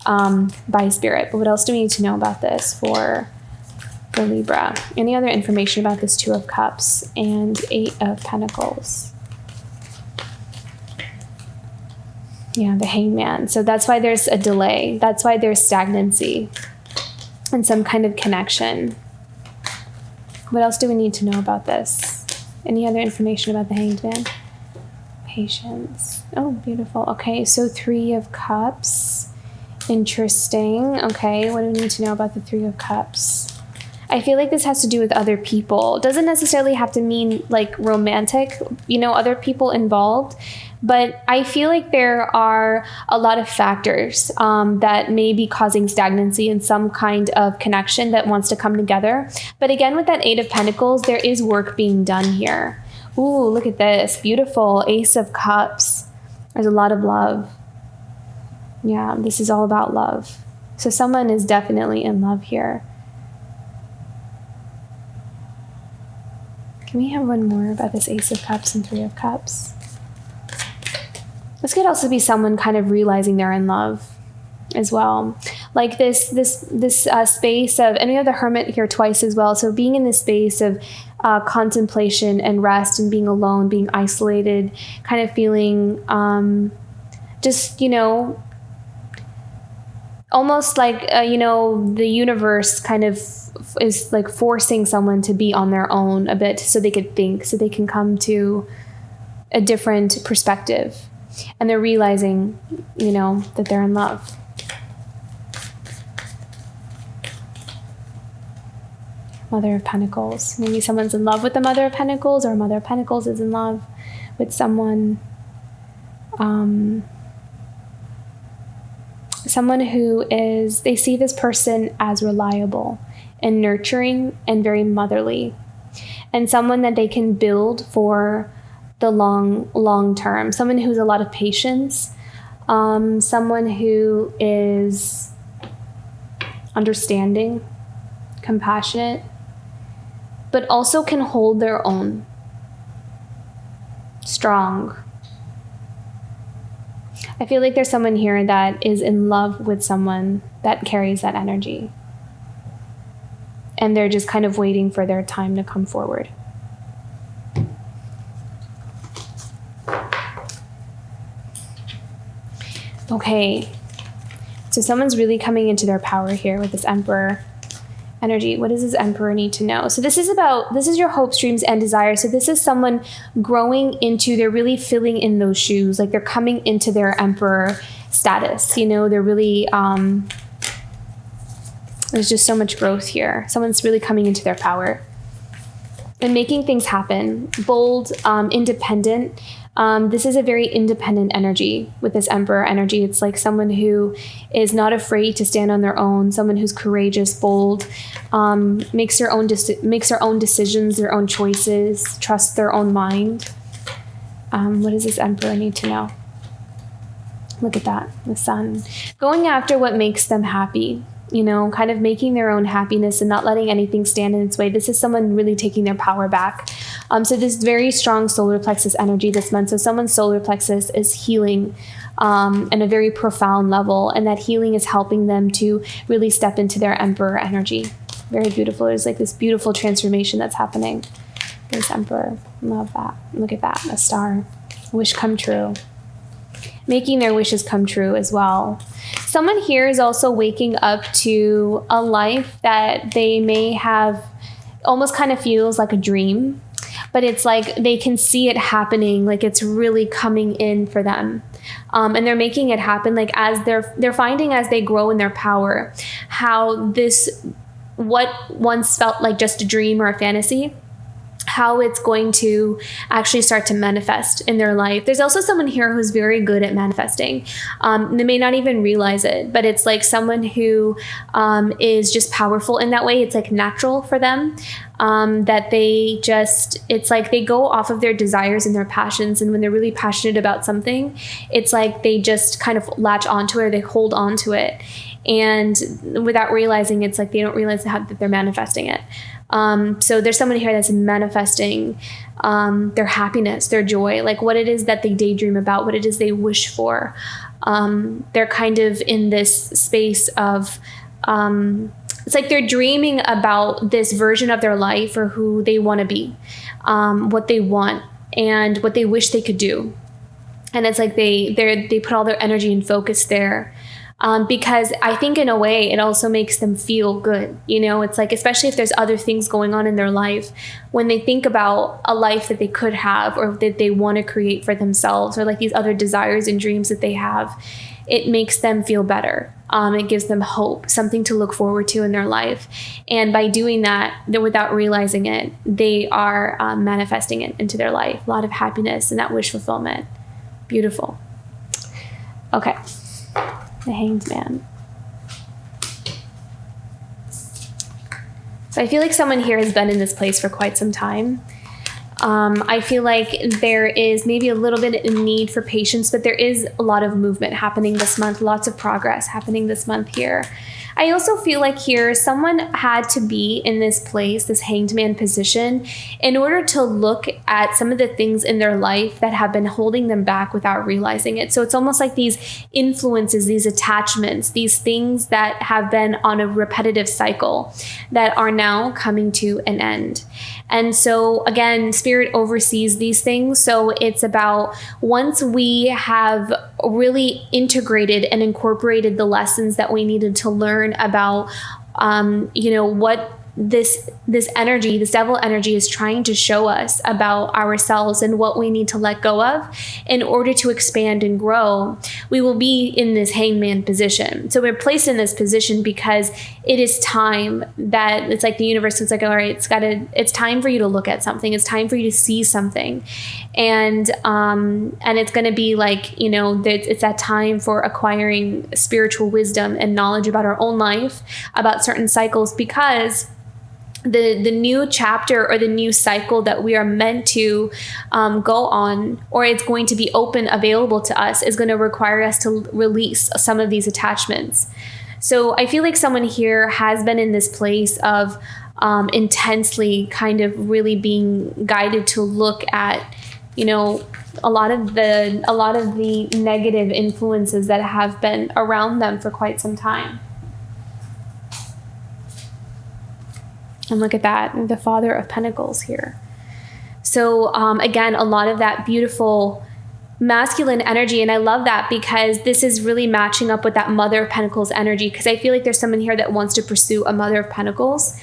by Spirit. But what else do we need to know about this for Libra? Any other information about this Two of Cups and Eight of Pentacles? Yeah, the Hangman. So that's why there's a delay. That's why there's stagnancy and some kind of connection. What else do we need to know about this? Any other information about the Hanged Man? Patience. Oh, beautiful. Okay, so Three of Cups. Interesting. Okay, what do we need to know about the Three of Cups? I feel like this has to do with other people. It doesn't necessarily have to mean like romantic, other people involved. But I feel like there are a lot of factors that may be causing stagnancy and some kind of connection that wants to come together. But again, with that Eight of Pentacles, there is work being done here. Ooh, look at this. Beautiful. Ace of Cups. There's a lot of love. Yeah, this is all about love. So someone is definitely in love here. Can we have one more about this Ace of Cups and Three of Cups? This could also be someone kind of realizing they're in love as well. Like this space of, and we have the Hermit here twice as well. So being in this space of contemplation and rest and being alone, being isolated, kind of feeling just, almost like, the universe kind of is like forcing someone to be on their own a bit so they could think, so they can come to a different perspective. And they're realizing, that they're in love. Mother of Pentacles. Maybe someone's in love with the Mother of Pentacles, or Mother of Pentacles is in love with someone. Someone who they see this person as reliable and nurturing and very motherly, and someone that they can build for the long term. Someone who's a lot of patience, someone who is understanding, compassionate, but also can hold their own, strong. I feel like there's someone here that is in love with someone that carries that energy. And they're just kind of waiting for their time to come forward. Okay. So someone's really coming into their power here with this Emperor energy. What does this Emperor need to know? So this is your hopes, dreams, and desires. So this is someone growing into, they're really filling in those shoes. Like they're coming into their Emperor status. They're really, there's just so much growth here. Someone's really coming into their power and making things happen. Bold, independent. This is a very independent energy with this Emperor energy. It's like someone who is not afraid to stand on their own, someone who's courageous, bold, makes their own decisions, their own choices, trusts their own mind. What does this Emperor need to know? Look at that, the Sun. Going after what makes them happy. Kind of making their own happiness and not letting anything stand in its way. This is someone really taking their power back. So this very strong solar plexus energy this month. So someone's solar plexus is healing in a very profound level. And that healing is helping them to really step into their Emperor energy. Very beautiful. There's like this beautiful transformation that's happening. This Emperor. Love that. Look at that. A star. Wish come true. Making their wishes come true as well. Someone here is also waking up to a life that they may have almost kind of feels like a dream, but it's like they can see it happening, like it's really coming in for them. And they're making it happen, like as they're finding as they grow in their power, how this, what once felt like just a dream or a fantasy, how it's going to actually start to manifest in their life. There's also someone here who's very good at manifesting. They may not even realize it, but it's like someone who is just powerful in that way. It's like natural for them, that they just, it's like they go off of their desires and their passions. And when they're really passionate about something, it's like they just kind of latch onto it, or they hold on to it. And without realizing, it's like they don't realize that they're manifesting it. So there's someone here that's manifesting their happiness, their joy, like what it is that they daydream about, what it is they wish for. They're kind of in this space of, it's like they're dreaming about this version of their life, or who they want to be, what they want and what they wish they could do. And it's like they put all their energy and focus there. Because I think in a way it also makes them feel good. You know, it's like, especially if there's other things going on in their life, when they think about a life that they could have, or that they want to create for themselves, or like these other desires and dreams that they have, it makes them feel better. It gives them hope, something to look forward to in their life. And by doing that, without realizing it, they are manifesting it into their life. A lot of happiness and that wish fulfillment. Beautiful. Okay. The Hanged Man. So I feel like someone here has been in this place for quite some time. I feel like there is maybe a little bit of need for patience, but there is a lot of movement happening this month, lots of progress happening this month here. I also feel like here someone had to be in this place, this Hanged Man position, in order to look at some of the things in their life that have been holding them back without realizing it. So it's almost like these influences, these attachments, these things that have been on a repetitive cycle that are now coming to an end. And so again, Spirit oversees these things. So it's about, once we have really integrated and incorporated the lessons that we needed to learn about, what this energy, this devil energy, is trying to show us about ourselves and what we need to let go of in order to expand and grow, we will be in this hangman position. So we're placed in this position because it is time that, it's like the universe is like, all right, it's time for you to look at something. It's time for you to see something. And it's going to be like, it's that time for acquiring spiritual wisdom and knowledge about our own life, about certain cycles, because the new chapter or the new cycle that we are meant to go on, or it's going to be available to us, is going to require us to release some of these attachments. So I feel like someone here has been in this place of intensely kind of really being guided to look at, a lot of the negative influences that have been around them for quite some time. And look at that, the Father of Pentacles here. So again, a lot of that beautiful masculine energy. And I love that because this is really matching up with that Mother of Pentacles energy, because I feel like there's someone here that wants to pursue a Mother of Pentacles.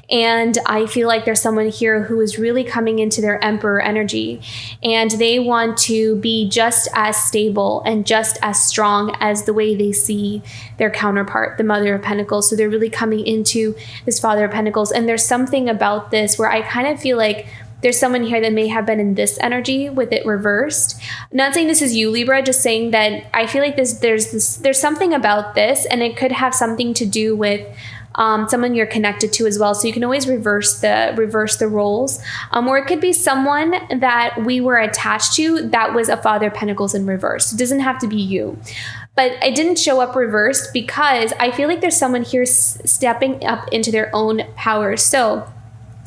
And I feel like there's someone here who is really coming into their Emperor energy, and they want to be just as stable and just as strong as the way they see their counterpart, the Mother of Pentacles. So they're really coming into this Father of Pentacles. And there's something about this where I kind of feel like there's someone here that may have been in this energy with it reversed. I'm not saying this is you, Libra, just saying that I feel like there's something about this, and it could have something to do with someone you're connected to as well. So you can always reverse the roles. Or it could be someone that we were attached to that was a Father of Pentacles in reverse. It doesn't have to be you. But it didn't show up reversed because I feel like there's someone here stepping up into their own power. So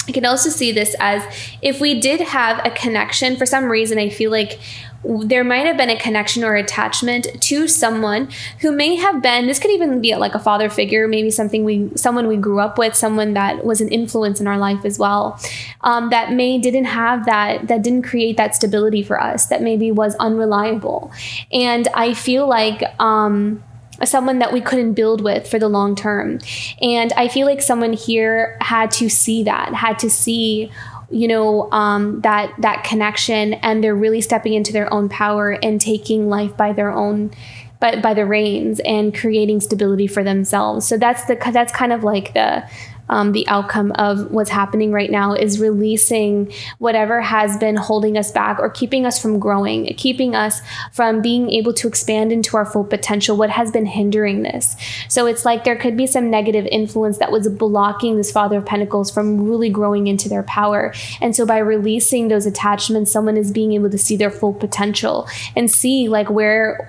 I can also see this as, if we did have a connection for some reason, I feel like there might have been a connection or attachment to someone who may have been, this could even be like a father figure, maybe someone we grew up with, someone that was an influence in our life as well, that didn't create that stability for us, that maybe was unreliable. And I feel like someone that we couldn't build with for the long term. And I feel like someone here had to see that connection, and they're really stepping into their own power and taking life by the reins and creating stability for themselves. So that's kind of like the outcome of what's happening right now, is releasing whatever has been holding us back or keeping us from growing, keeping us from being able to expand into our full potential, what has been hindering this. So it's like there could be some negative influence that was blocking this Father of Pentacles from really growing into their power. And so by releasing those attachments, someone is being able to see their full potential and see like where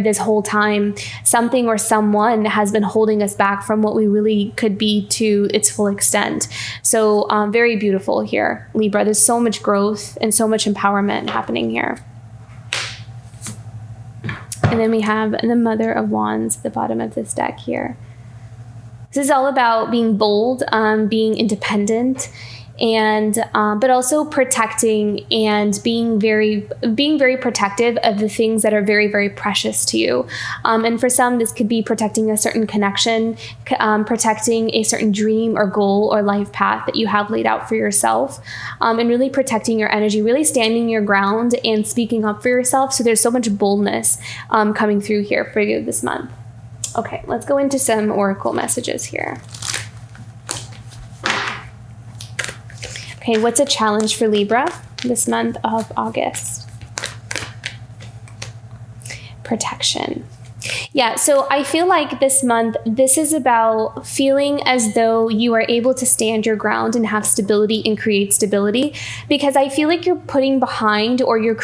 this whole time something or someone has been holding us back from what we really could be to its full extent. So very beautiful here, Libra. There's so much growth and so much empowerment happening here. And then we have the Mother of Wands at the bottom of this deck here. This is all about being bold, being independent, and but also protecting and being very protective of the things that are very, very precious to you. And for some, this could be protecting a certain connection, protecting a certain dream or goal or life path that you have laid out for yourself, and really protecting your energy, really standing your ground and speaking up for yourself. So there's so much boldness coming through here for you this month. Okay, let's go into some oracle messages here. Okay, what's a challenge for Libra this month of August? Protection. Yeah, so I feel like this month, this is about feeling as though you are able to stand your ground and have stability and create stability, because I feel like you're putting behind, or you're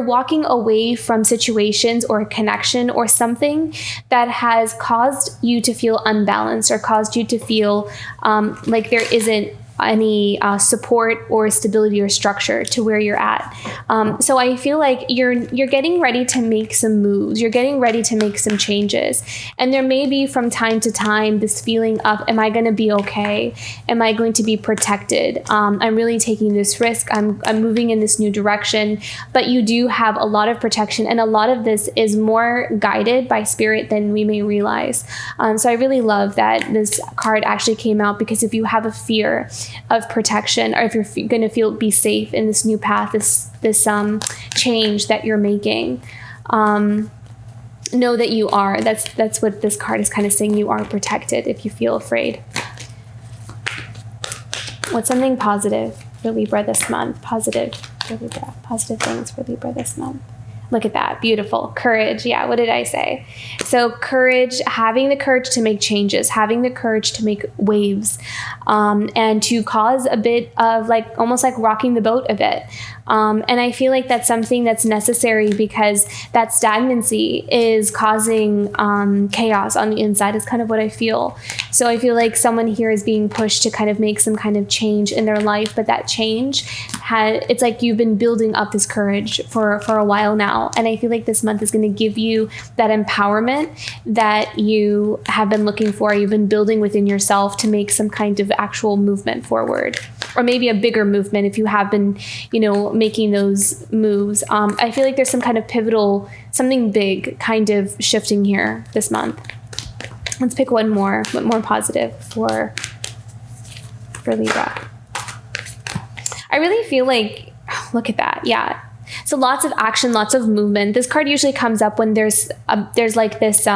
walking away from situations or a connection or something that has caused you to feel unbalanced, or caused you to feel like there isn't any support or stability or structure to where you're at. So I feel like you're getting ready to make some moves. You're getting ready to make some changes. And there may be from time to time this feeling of, am I going to be okay? Am I going to be protected? I'm really taking this risk. I'm moving in this new direction. But you do have a lot of protection, and a lot of this is more guided by spirit than we may realize. So I really love that this card actually came out, because if you have a fear of protection, or if you're going to be safe in this new path, this change that you're making, know that you are. That's what this card is kind of saying. You are protected if you feel afraid. What's something positive for Libra this month? Positive things for Libra this month. Look at that. Beautiful. Courage. Yeah. What did I say? So courage, having the courage to make changes, having the courage to make waves, and to cause a bit of almost like rocking the boat a bit. And I feel like that's something that's necessary, because that stagnancy is causing chaos on the inside, is kind of what I feel. So I feel like someone here is being pushed to kind of make some kind of change in their life, but that change it's like you've been building up this courage for a while now. And I feel like this month is going to give you that empowerment that you have been looking for, you've been building within yourself to make some kind of actual movement forward, or maybe a bigger movement if you have been, making those moves. I feel like there's some kind of pivotal, something big kind of shifting here this month. Let's pick one more positive for Libra. I really feel like, look at that. Yeah. So lots of action, lots of movement. This card usually comes up when there's like this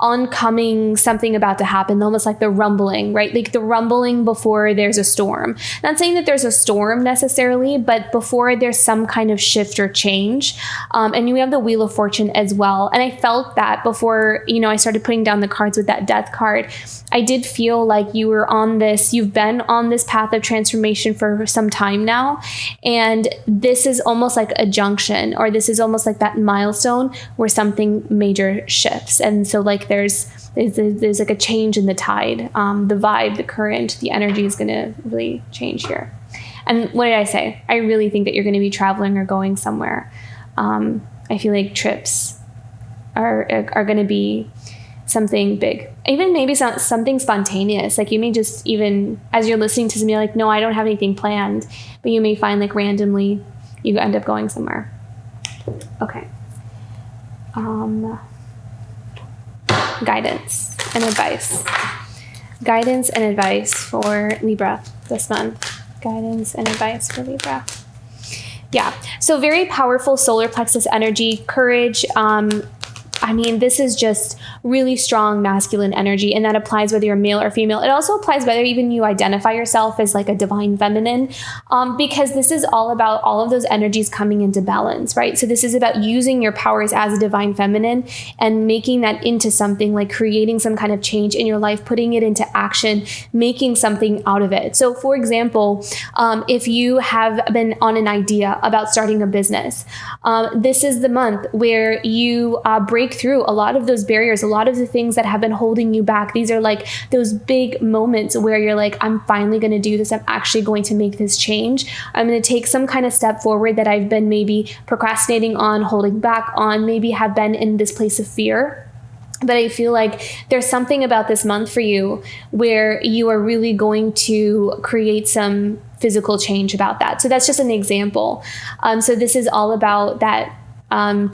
oncoming something about to happen, almost like the rumbling, right? Like the rumbling before there's a storm. Not saying that there's a storm necessarily, but before there's some kind of shift or change. And we have the Wheel of Fortune as well. And I felt that before, I started putting down the cards with that Death card. I did feel like you've been on this path of transformation for some time now. And this is almost like a junction, or this is almost like that milestone where something major shifts. And so like there's like a change in the tide, the vibe, the current, the energy is going to really change here. And what did I say? I really think that you're going to be traveling or going somewhere. I feel like trips are going to be something big. Even maybe something spontaneous. Like you may just, even as you're listening to something, you're like, no, I don't have anything planned. But you may find like randomly you end up going somewhere. Okay. Guidance and advice. Guidance and advice for Libra this month. Guidance and advice for Libra. Yeah. So very powerful solar plexus energy, courage. This is just really strong masculine energy, and that applies whether you're male or female. It also applies whether even you identify yourself as like a divine feminine, because this is all about all of those energies coming into balance, right? So this is about using your powers as a divine feminine and making that into something, like creating some kind of change in your life, putting it into action, making something out of it. So for example, if you have been on an idea about starting a business, this is the month where you break through a lot of those barriers, a lot of the things that have been holding you back. These are like those big moments where you're like, I'm finally going to do this. I'm actually going to make this change. I'm going to take some kind of step forward that I've been maybe procrastinating on, holding back on, maybe have been in this place of fear. But I feel like there's something about this month for you where you are really going to create some physical change about that. So that's just an example. So this is all about that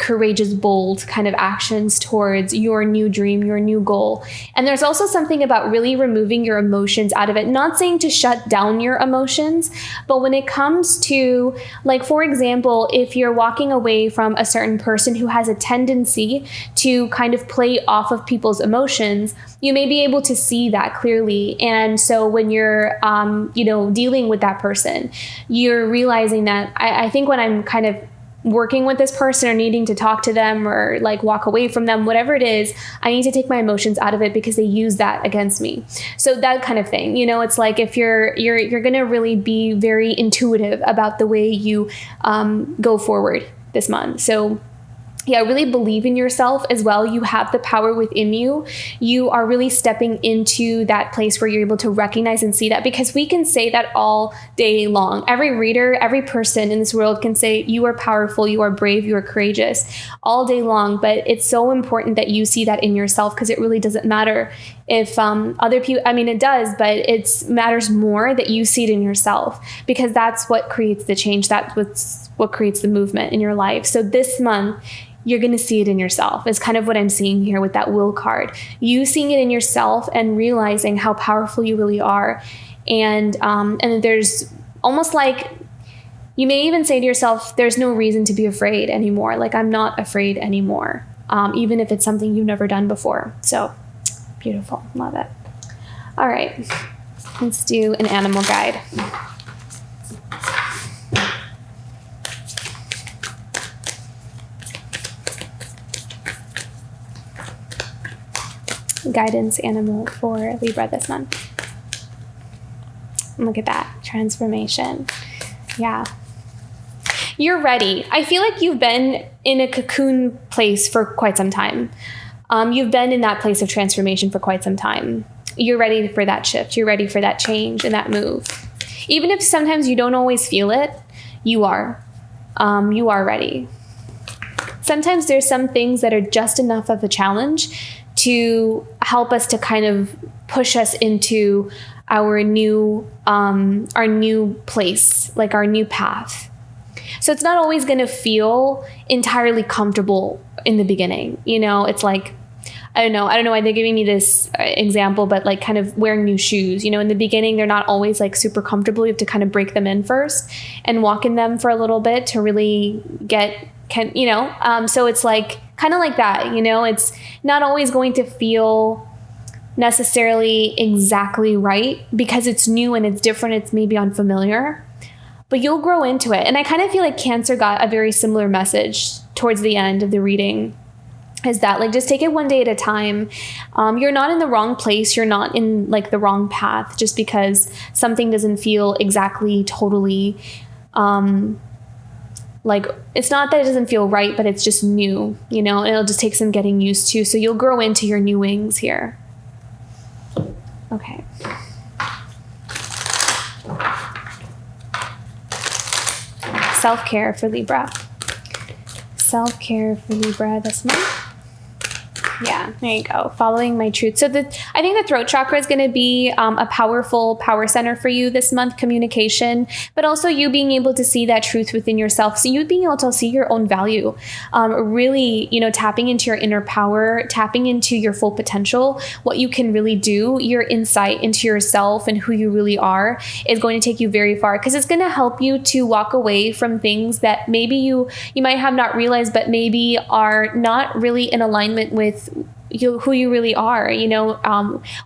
courageous, bold kind of actions towards your new dream, your new goal. And there's also something about really removing your emotions out of it. Not saying to shut down your emotions, but when it comes to, like, for example, if you're walking away from a certain person who has a tendency to kind of play off of people's emotions, you may be able to see that clearly. And so when you're, dealing with that person, you're realizing that I think when I'm kind of working with this person or needing to talk to them or like walk away from them, whatever it is, I need to take my emotions out of it because they use that against me. So that kind of thing, it's like if you're going to really be very intuitive about the way you go forward this month. So yeah, really believe in yourself as well. You have the power within you. You are really stepping into that place where you're able to recognize and see that, because we can say that all day long. Every reader, every person in this world can say you are powerful, you are brave, you are courageous all day long. But it's so important that you see that in yourself, because it really doesn't matter if other people, it does, but it matters more that you see it in yourself, because that's what creates the change. That's what creates the movement in your life. So this month, you're going to see it in yourself. Is kind of what I'm seeing here with that will card. You seeing it in yourself and realizing how powerful you really are. And there's almost like, you may even say to yourself, there's no reason to be afraid anymore. Like, I'm not afraid anymore, even if it's something you've never done before. So beautiful. Love it. All right. Let's do an animal guide. Guidance animal for Libra this month. Look at that transformation. Yeah. You're ready. I feel like you've been in a cocoon place for quite some time. You've been in that place of transformation for quite some time. You're ready for that shift. You're ready for that change and that move. Even if sometimes you don't always feel it, you are. You are ready. Sometimes there's some things that are just enough of a challenge to help us to kind of push us into our new place, like our new path. So it's not always going to feel entirely comfortable in the beginning. It's like, I don't know why they're giving me this example, but like kind of wearing new shoes, in the beginning, they're not always like super comfortable. You have to kind of break them in first and walk in them for a little bit to really so it's like kind of like that, it's not always going to feel necessarily exactly right because it's new and it's different. It's maybe unfamiliar, but you'll grow into it. And I kind of feel like Cancer got a very similar message towards the end of the reading, is that like, just take it one day at a time. You're not in the wrong place. You're not in like the wrong path just because something doesn't feel exactly totally, like, it's not that it doesn't feel right, but it's just new, and it'll just take some getting used to. So you'll grow into your new wings here. Okay. Self-care for Libra. self-care for Libra this month. Yeah, there you go. Following my truth. So I think the throat chakra is going to be a powerful power center for you this month, communication, but also you being able to see that truth within yourself. So you being able to see your own value, really, tapping into your inner power, tapping into your full potential, what you can really do, your insight into yourself and who you really are is going to take you very far, because it's going to help you to walk away from things that maybe you might have not realized, but maybe are not really in alignment with who you really are.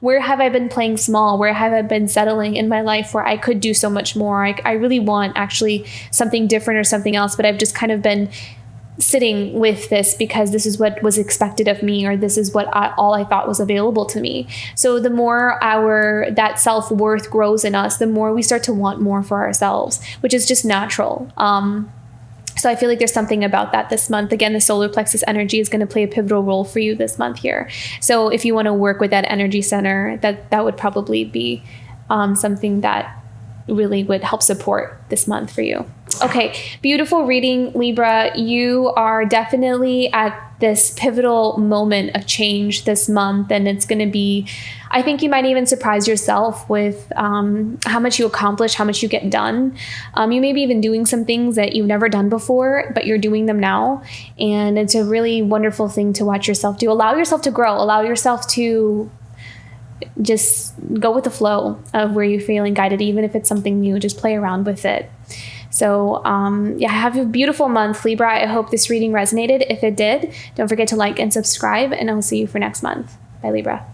Where have I been playing small? Where have I been settling in my life where I could do so much more? I really want actually something different or something else, but I've just kind of been sitting with this because this is what was expected of me, or this is what all I thought was available to me. So the more that self-worth grows in us, the more we start to want more for ourselves, which is just natural. So I feel like there's something about that this month. Again, the solar plexus energy is going to play a pivotal role for you this month here. So if you want to work with that energy center, that would probably be something that really would help support this month for you. Okay, beautiful reading, Libra. You are definitely at this pivotal moment of change this month, and it's going to be, I think you might even surprise yourself with how much you accomplish, how much you get done. You may be even doing some things that you've never done before, but you're doing them now, and it's a really wonderful thing to watch yourself do. Allow yourself to grow. Allow yourself to just go with the flow of where you're feeling guided, even if it's something new. Just play around with it. So have a beautiful month, Libra. I hope this reading resonated. If it did, don't forget to like and subscribe, and I'll see you for next month. Bye, Libra.